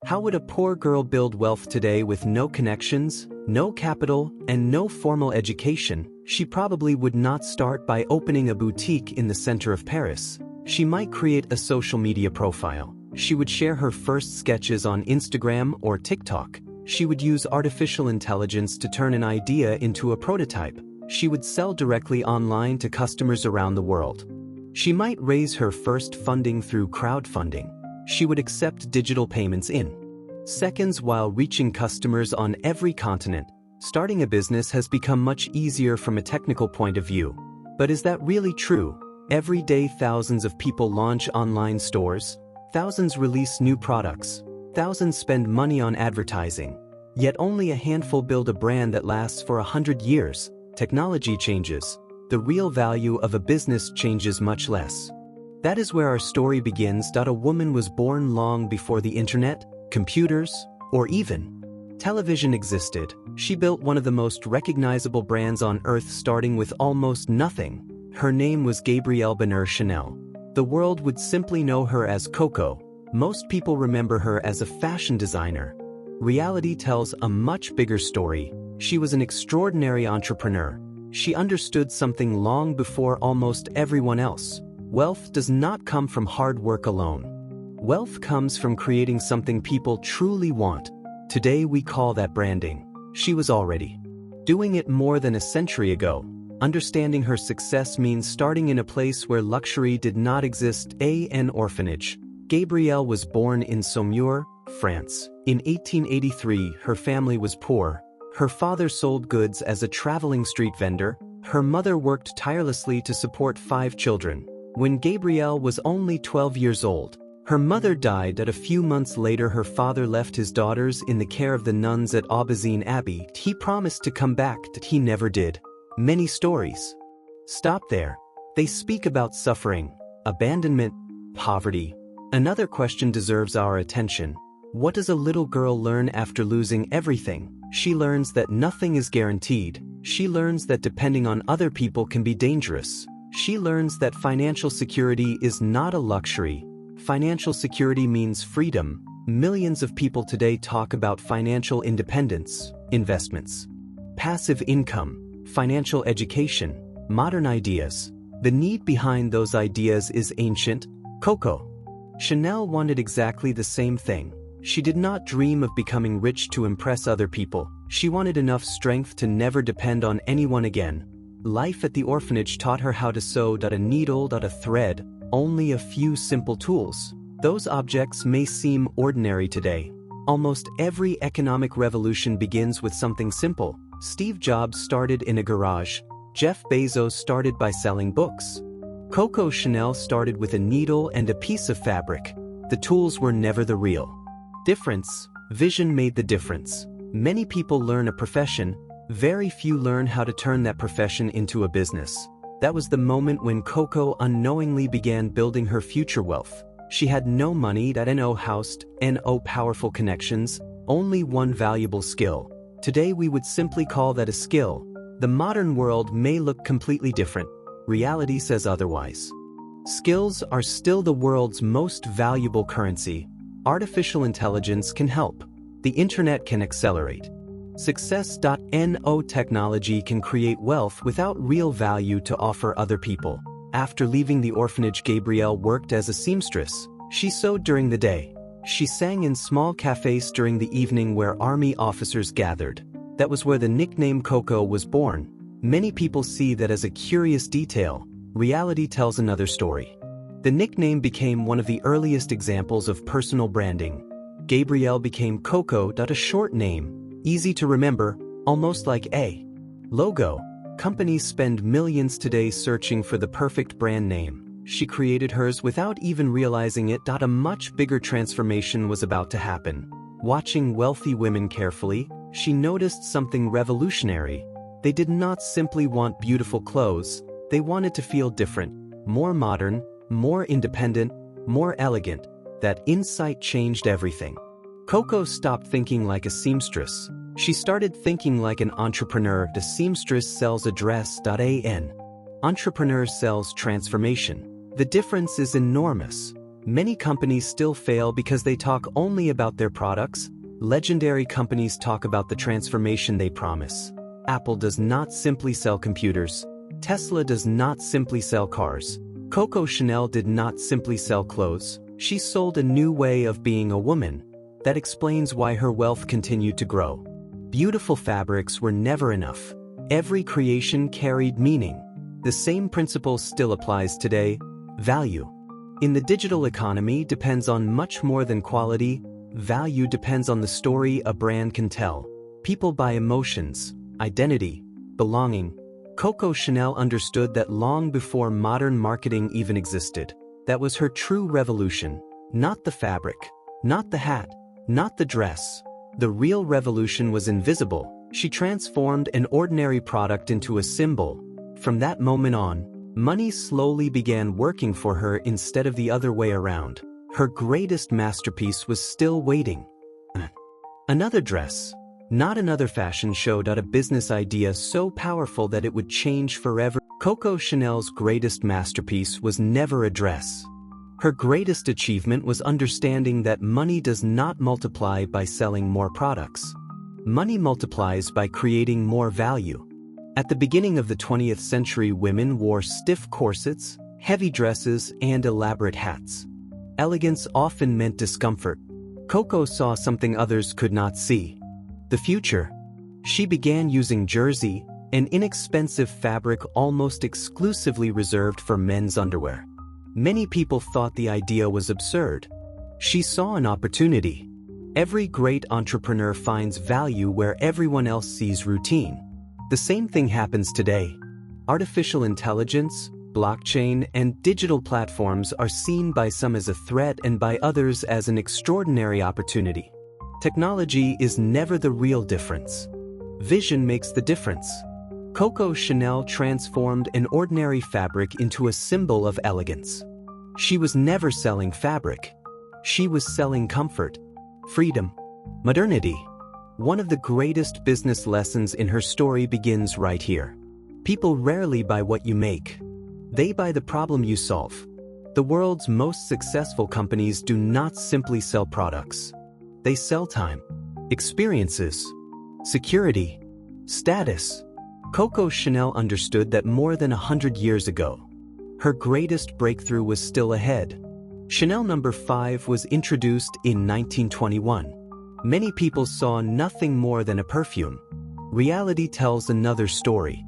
How would a poor girl build wealth today with no connections, no capital, and no formal education? She probably would not start by opening a boutique in the center of Paris. She might create a social media profile. She would share her first sketches on Instagram or TikTok. She would use artificial intelligence to turn an idea into a prototype. She would sell directly online to customers around the world. She might raise her first funding through crowdfunding. She would accept digital payments in seconds while reaching customers on every continent. Starting a business has become much easier from a technical point of view. But is that really true? Every day thousands of people launch online stores, thousands release new products, thousands spend money on advertising. Yet only a handful build a brand that lasts for 100 years. Technology changes. The real value of a business changes much less. That is where our story begins. A woman was born long before the internet, computers, or even television existed. She built one of the most recognizable brands on earth starting with almost nothing. Her name was Gabrielle Chanel. The world would simply know her as Coco. Most people remember her as a fashion designer. Reality tells a much bigger story. She was an extraordinary entrepreneur. She understood something long before almost everyone else. Wealth does not come from hard work alone. Wealth comes from creating something people truly want. Today we call that branding. She was already doing it more than a century ago. Understanding her success means starting in a place where luxury did not exist, an orphanage. Gabrielle was born in Saumur, France. In 1883, her family was poor. Her father sold goods as a traveling street vendor. Her mother worked tirelessly to support 5 children. When Gabrielle was only 12 years old, her mother died. A few months later, her father left his daughters in the care of the nuns at Aubazine Abbey. He promised to come back, but he never did. Many stories stop there. They speak about suffering, abandonment, poverty. Another question deserves our attention. What does a little girl learn after losing everything? She learns that nothing is guaranteed. She learns that depending on other people can be dangerous. She learns that financial security is not a luxury. Financial security means freedom. Millions of people today talk about financial independence, investments, passive income, financial education, modern ideas. The need behind those ideas is ancient. Coco Chanel wanted exactly the same thing. She did not dream of becoming rich to impress other people. She wanted enough strength to never depend on anyone again. Life at the orphanage taught her how to sew. A needle, a thread, only a few simple tools. Those objects may seem ordinary today. Almost every economic revolution begins with something simple. Steve Jobs started in a garage. Jeff Bezos started by selling books. Coco Chanel started with a needle and a piece of fabric. The tools were never the real difference. Vision made the difference. Many people learn a profession. Very few learn how to turn that profession into a business. That was the moment when Coco unknowingly began building her future wealth. She had no money, no house, no powerful connections, only one valuable skill. Today we would simply call that a skill. The modern world may look completely different. Reality says otherwise. Skills are still the world's most valuable currency. Artificial intelligence can help. The internet can accelerate success. No technology can create wealth without real value to offer other people. After leaving the orphanage, Gabrielle worked as a seamstress. She sewed during the day. She sang in small cafes during the evening where army officers gathered. That was where the nickname Coco was born. Many people see that as a curious detail. Reality tells another story. The nickname became one of the earliest examples of personal branding. Gabrielle became Coco. A short name, easy to remember, almost like a logo. Companies spend millions today searching for the perfect brand name. She created hers without even realizing it. A much bigger transformation was about to happen. Watching wealthy women carefully, she noticed something revolutionary. They did not simply want beautiful clothes, they wanted to feel different, more modern, more independent, more elegant. That insight changed everything. Coco stopped thinking like a seamstress. She started thinking like an entrepreneur. The seamstress sells a dress. An entrepreneur sells transformation. The difference is enormous. Many companies still fail because they talk only about their products. Legendary companies talk about the transformation they promise. Apple does not simply sell computers. Tesla does not simply sell cars. Coco Chanel did not simply sell clothes. She sold a new way of being a woman. That explains why her wealth continued to grow. Beautiful fabrics were never enough. Every creation carried meaning. The same principle still applies today: value. In the digital economy depends on much more than quality. Value depends on the story a brand can tell. People buy emotions, identity, belonging. Coco Chanel understood that long before modern marketing even existed. That was her true revolution. Not the fabric, not the hat, not the dress. The real revolution was invisible. She transformed an ordinary product into a symbol. From that moment on, money slowly began working for her instead of the other way around. Her greatest masterpiece was still waiting. Another dress. Not another fashion show. A business idea so powerful that it would change forever. Coco Chanel's greatest masterpiece was never a dress. Her greatest achievement was understanding that money does not multiply by selling more products. Money multiplies by creating more value. At the beginning of the 20th century, women wore stiff corsets, heavy dresses, and elaborate hats. Elegance often meant discomfort. Coco saw something others could not see: the future. She began using jersey, an inexpensive fabric almost exclusively reserved for men's underwear. Many people thought the idea was absurd. She saw an opportunity. Every great entrepreneur finds value where everyone else sees routine. The same thing happens today. Artificial intelligence, blockchain, and digital platforms are seen by some as a threat and by others as an extraordinary opportunity. Technology is never the real difference. Vision makes the difference. Coco Chanel transformed an ordinary fabric into a symbol of elegance. She was never selling fabric. She was selling comfort, freedom, modernity. One of the greatest business lessons in her story begins right here. People rarely buy what you make. They buy the problem you solve. The world's most successful companies do not simply sell products. They sell time, experiences, security, status. Coco Chanel understood that more than 100 years ago. Her greatest breakthrough was still ahead. Chanel No. 5 was introduced in 1921. Many people saw nothing more than a perfume. Reality tells another story.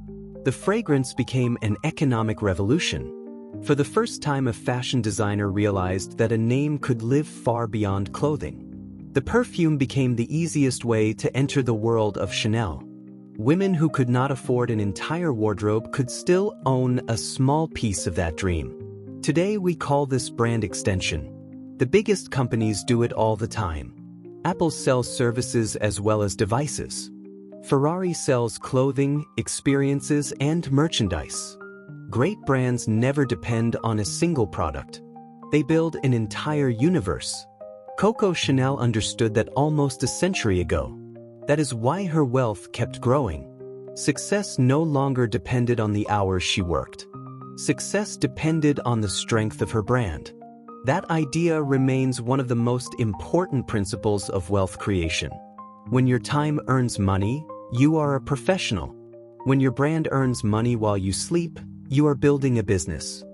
The fragrance became an economic revolution. For the first time, a fashion designer realized that a name could live far beyond clothing. The perfume became the easiest way to enter the world of Chanel. Women who could not afford an entire wardrobe could still own a small piece of that dream. Today we call this brand extension. The biggest companies do it all the time. Apple sells services as well as devices. Ferrari sells clothing, experiences, and merchandise. Great brands never depend on a single product. They build an entire universe. Coco Chanel understood that almost a century ago. That is why her wealth kept growing. Success no longer depended on the hours she worked. Success depended on the strength of her brand. That idea remains one of the most important principles of wealth creation. When your time earns money, you are a professional. When your brand earns money while you sleep, you are building a business.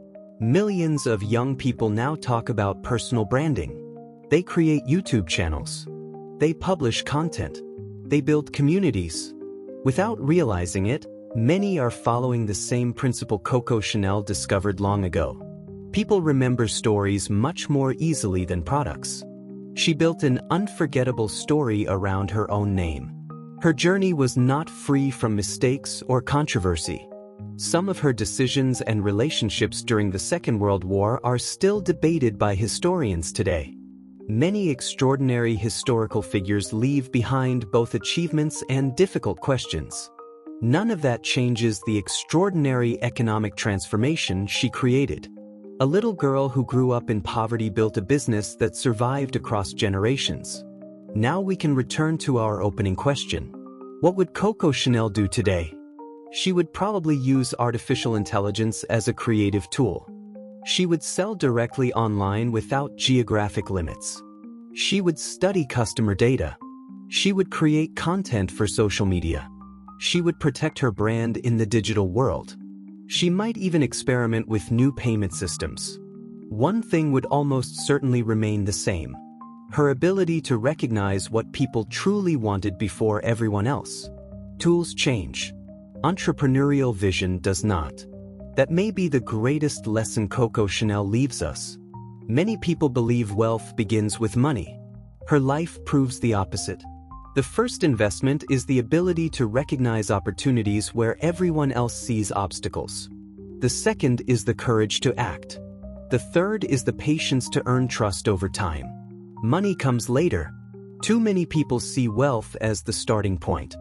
Millions of young people now talk about personal branding. They create YouTube channels. They publish content. They build communities. Without realizing it, many are following the same principle Coco Chanel discovered long ago. People remember stories much more easily than products. She built an unforgettable story around her own name. Her journey was not free from mistakes or controversy. Some of her decisions and relationships during the Second World War are still debated by historians today. Many extraordinary historical figures leave behind both achievements and difficult questions. None of that changes the extraordinary economic transformation she created. A little girl who grew up in poverty built a business that survived across generations. Now we can return to our opening question. What would Coco Chanel do today? She would probably use artificial intelligence as a creative tool. She would sell directly online without geographic limits. She would study customer data. She would create content for social media. She would protect her brand in the digital world. She might even experiment with new payment systems. One thing would almost certainly remain the same: her ability to recognize what people truly wanted before everyone else. Tools change. Entrepreneurial vision does not. That may be the greatest lesson Coco Chanel leaves us. Many people believe wealth begins with money. Her life proves the opposite. The first investment is the ability to recognize opportunities where everyone else sees obstacles. The second is the courage to act. The third is the patience to earn trust over time. Money comes later. Too many people see wealth as the starting point.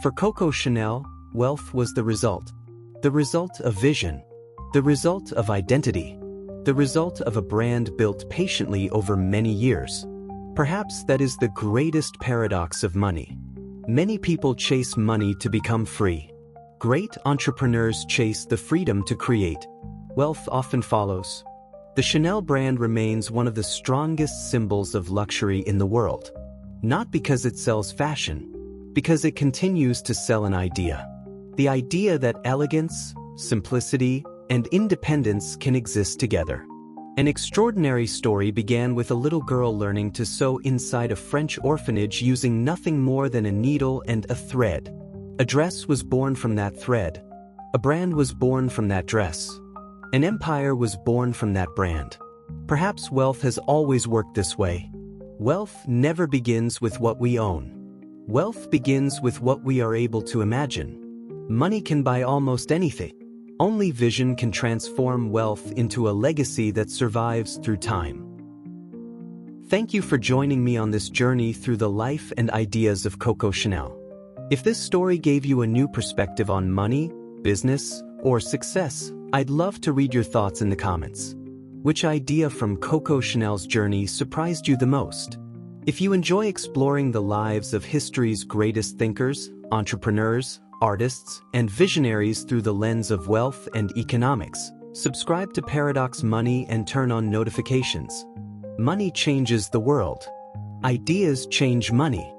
For Coco Chanel, wealth was the result of vision, the result of identity, the result of a brand built patiently over many years. Perhaps that is the greatest paradox of money. Many people chase money to become free. Great entrepreneurs chase the freedom to create. Wealth often follows. The Chanel brand remains one of the strongest symbols of luxury in the world. Not because it sells fashion, because it continues to sell an idea. The idea that elegance, simplicity, and independence can exist together. An extraordinary story began with a little girl learning to sew inside a French orphanage using nothing more than a needle and a thread. A dress was born from that thread. A brand was born from that dress. An empire was born from that brand. Perhaps wealth has always worked this way. Wealth never begins with what we own. Wealth begins with what we are able to imagine. Money can buy almost anything. Only vision can transform wealth into a legacy that survives through time. Thank you for joining me on this journey through the life and ideas of Coco Chanel. If this story gave you a new perspective on money, business, or success, I'd love to read your thoughts in the comments. Which idea from Coco Chanel's journey surprised you the most? If you enjoy exploring the lives of history's greatest thinkers, entrepreneurs, artists, and visionaries through the lens of wealth and economics, subscribe to Paradox Money and turn on notifications. Money changes the world. Ideas change money.